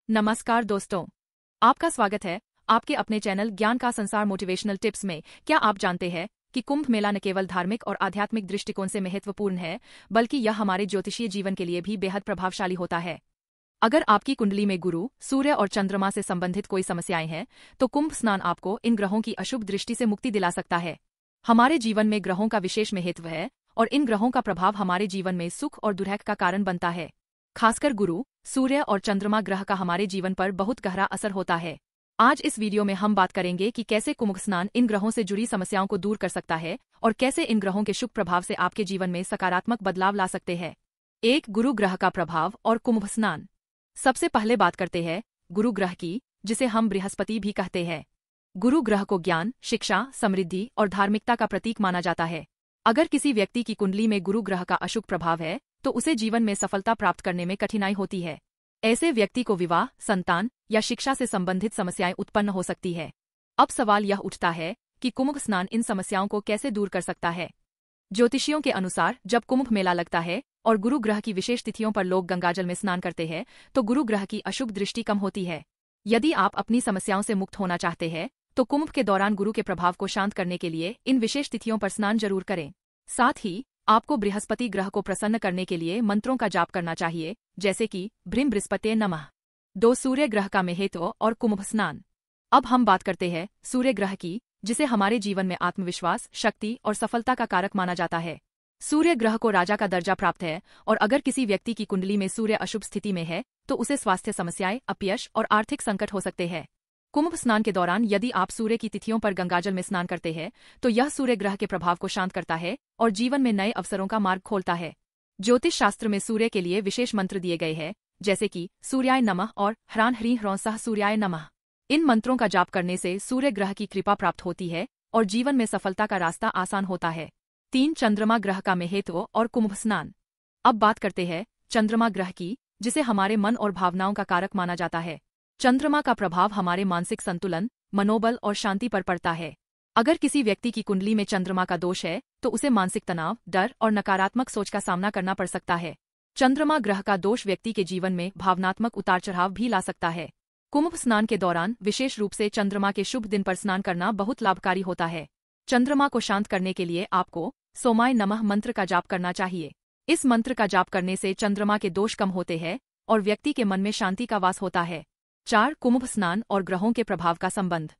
नमस्कार दोस्तों, आपका स्वागत है आपके अपने चैनल ज्ञान का संसार मोटिवेशनल टिप्स में। क्या आप जानते हैं कि कुंभ मेला न केवल धार्मिक और आध्यात्मिक दृष्टिकोण से महत्वपूर्ण है, बल्कि यह हमारे ज्योतिषीय जीवन के लिए भी बेहद प्रभावशाली होता है। अगर आपकी कुंडली में गुरु, सूर्य और चंद्रमा से संबंधित कोई समस्याएं हैं, तो कुंभ स्नान आपको इन ग्रहों की अशुभ दृष्टि से मुक्ति दिला सकता है। हमारे जीवन में ग्रहों का विशेष महत्व है और इन ग्रहों का प्रभाव हमारे जीवन में सुख और दुर्भाग्य का कारण बनता है। खासकर गुरु, सूर्य और चंद्रमा ग्रह का हमारे जीवन पर बहुत गहरा असर होता है। आज इस वीडियो में हम बात करेंगे कि कैसे कुंभ स्नान इन ग्रहों से जुड़ी समस्याओं को दूर कर सकता है और कैसे इन ग्रहों के शुभ प्रभाव से आपके जीवन में सकारात्मक बदलाव ला सकते हैं। एक, गुरु ग्रह का प्रभाव और कुंभ स्नान। सबसे पहले बात करते हैं गुरु ग्रह की, जिसे हम बृहस्पति भी कहते हैं। गुरु ग्रह को ज्ञान, शिक्षा, समृद्धि और धार्मिकता का प्रतीक माना जाता है। अगर किसी व्यक्ति की कुंडली में गुरु ग्रह का अशुभ प्रभाव है, तो उसे जीवन में सफलता प्राप्त करने में कठिनाई होती है। ऐसे व्यक्ति को विवाह, संतान या शिक्षा से संबंधित समस्याएं उत्पन्न हो सकती है। अब सवाल यह उठता है कि कुंभ स्नान इन समस्याओं को कैसे दूर कर सकता है। ज्योतिषियों के अनुसार जब कुंभ मेला लगता है और गुरु ग्रह की विशेष तिथियों पर लोग गंगाजल में स्नान करते हैं, तो गुरु ग्रह की अशुभ दृष्टि कम होती है। यदि आप अपनी समस्याओं से मुक्त होना चाहते हैं, तो कुंभ के दौरान गुरु के प्रभाव को शांत करने के लिए इन विशेष तिथियों पर स्नान जरूर करें। साथ ही आपको बृहस्पति ग्रह को प्रसन्न करने के लिए मंत्रों का जाप करना चाहिए, जैसे कि भ्रीं बृहस्पते नमः। 2, सूर्य ग्रह का महत्व और कुंभ स्नान। अब हम बात करते हैं सूर्य ग्रह की, जिसे हमारे जीवन में आत्मविश्वास, शक्ति और सफलता का कारक माना जाता है। सूर्य ग्रह को राजा का दर्जा प्राप्त है और अगर किसी व्यक्ति की कुंडली में सूर्य अशुभ स्थिति में है, तो उसे स्वास्थ्य समस्याएं, अपयश और आर्थिक संकट हो सकते हैं। कुंभ स्नान के दौरान यदि आप सूर्य की तिथियों पर गंगाजल में स्नान करते हैं, तो यह सूर्य ग्रह के प्रभाव को शांत करता है और जीवन में नए अवसरों का मार्ग खोलता है। ज्योतिष शास्त्र में सूर्य के लिए विशेष मंत्र दिए गए हैं, जैसे कि सूर्याय नमः और ह्रां ह्रीं ह्रौं सः सूर्याय नमः। इन मंत्रों का जाप करने से सूर्य ग्रह की कृपा प्राप्त होती है और जीवन में सफलता का रास्ता आसान होता है। 3, चंद्रमा ग्रह का महत्व और कुंभ स्नान। अब बात करते हैं चंद्रमा ग्रह की, जिसे हमारे मन और भावनाओं का कारक माना जाता है। चंद्रमा का प्रभाव हमारे मानसिक संतुलन, मनोबल और शांति पर पड़ता है। अगर किसी व्यक्ति की कुंडली में चंद्रमा का दोष है, तो उसे मानसिक तनाव, डर और नकारात्मक सोच का सामना करना पड़ सकता है। चंद्रमा ग्रह का दोष व्यक्ति के जीवन में भावनात्मक उतार चढ़ाव भी ला सकता है। कुंभ स्नान के दौरान विशेष रूप से चंद्रमा के शुभ दिन पर स्नान करना बहुत लाभकारी होता है। चंद्रमा को शांत करने के लिए आपको सोमाय नमः मंत्र का जाप करना चाहिए। इस मंत्र का जाप करने से चंद्रमा के दोष कम होते हैं और व्यक्ति के मन में शांति का वास होता है। 4, कुंभ स्नान और ग्रहों के प्रभाव का संबंध।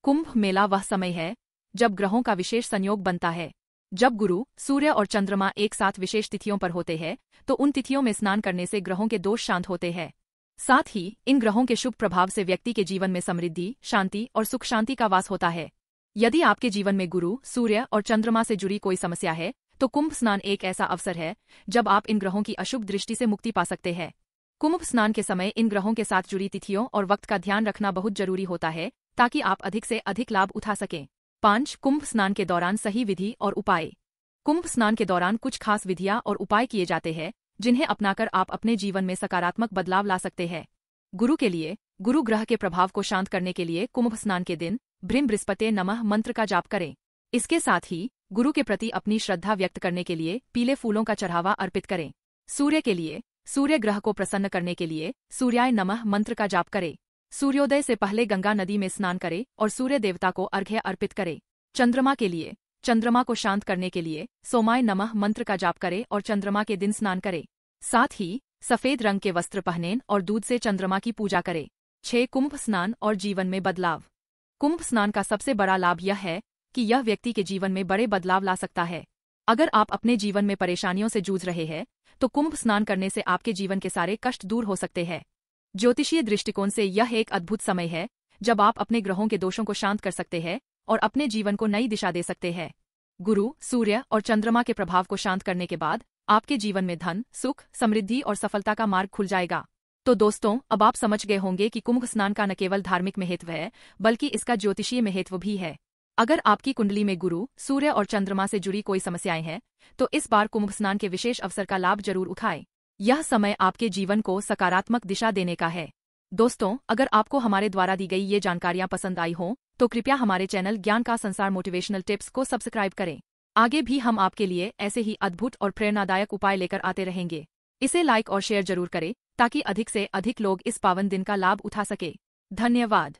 कुंभ मेला वह समय है जब ग्रहों का विशेष संयोग बनता है। जब गुरु, सूर्य और चंद्रमा एक साथ विशेष तिथियों पर होते हैं, तो उन तिथियों में स्नान करने से ग्रहों के दोष शांत होते हैं। साथ ही इन ग्रहों के शुभ प्रभाव से व्यक्ति के जीवन में समृद्धि, शांति और सुख शांति का वास होता है। यदि आपके जीवन में गुरु, सूर्य और चंद्रमा से जुड़ी कोई समस्या है, तो कुंभ स्नान एक ऐसा अवसर है जब आप इन ग्रहों की अशुभ दृष्टि से मुक्ति पा सकते हैं। कुंभ स्नान के समय इन ग्रहों के साथ जुड़ी तिथियों और वक्त का ध्यान रखना बहुत जरूरी होता है, ताकि आप अधिक से अधिक लाभ उठा सकें। 5, कुंभ स्नान के दौरान सही विधि और उपाय। कुंभ स्नान के दौरान कुछ खास विधियां और उपाय किए जाते हैं, जिन्हें अपनाकर आप अपने जीवन में सकारात्मक बदलाव ला सकते हैं। गुरु के लिए, गुरु ग्रह के प्रभाव को शांत करने के लिए कुंभ स्नान के दिन भ्रीं बृहस्पते नमः मंत्र का जाप करें। इसके साथ ही गुरु के प्रति अपनी श्रद्धा व्यक्त करने के लिए पीले फूलों का चढ़ावा अर्पित करें। सूर्य के लिए, सूर्य ग्रह को प्रसन्न करने के लिए सूर्याय नमः मंत्र का जाप करें। सूर्योदय से पहले गंगा नदी में स्नान करें और सूर्य देवता को अर्घ्य अर्पित करें। चंद्रमा के लिए, चंद्रमा को शांत करने के लिए सोमाय नमः मंत्र का जाप करें और चंद्रमा के दिन स्नान करें। साथ ही सफेद रंग के वस्त्र पहनें और दूध से चंद्रमा की पूजा करें। 6, कुंभ स्नान और जीवन में बदलाव। कुंभ स्नान का सबसे बड़ा लाभ यह है कि यह व्यक्ति के जीवन में बड़े बदलाव ला सकता है। अगर आप अपने जीवन में परेशानियों से जूझ रहे हैं, तो कुंभ स्नान करने से आपके जीवन के सारे कष्ट दूर हो सकते हैं। ज्योतिषीय दृष्टिकोण से यह एक अद्भुत समय है जब आप अपने ग्रहों के दोषों को शांत कर सकते हैं और अपने जीवन को नई दिशा दे सकते हैं। गुरु, सूर्य और चंद्रमा के प्रभाव को शांत करने के बाद आपके जीवन में धन, सुख, समृद्धि और सफलता का मार्ग खुल जाएगा। तो दोस्तों, अब आप समझ गए होंगे कि कुंभ स्नान का न केवल धार्मिक महत्व है, बल्कि इसका ज्योतिषीय महत्व भी है। अगर आपकी कुंडली में गुरु, सूर्य और चंद्रमा से जुड़ी कोई समस्याएं हैं, तो इस बार कुंभ स्नान के विशेष अवसर का लाभ जरूर उठाएं। यह समय आपके जीवन को सकारात्मक दिशा देने का है। दोस्तों, अगर आपको हमारे द्वारा दी गई ये जानकारियां पसंद आई हों, तो कृपया हमारे चैनल ज्ञान का संसार मोटिवेशनल टिप्स को सब्सक्राइब करें। आगे भी हम आपके लिए ऐसे ही अद्भुत और प्रेरणादायक उपाय लेकर आते रहेंगे। इसे लाइक और शेयर जरूर करें ताकि अधिक से अधिक लोग इस पावन दिन का लाभ उठा सके। धन्यवाद।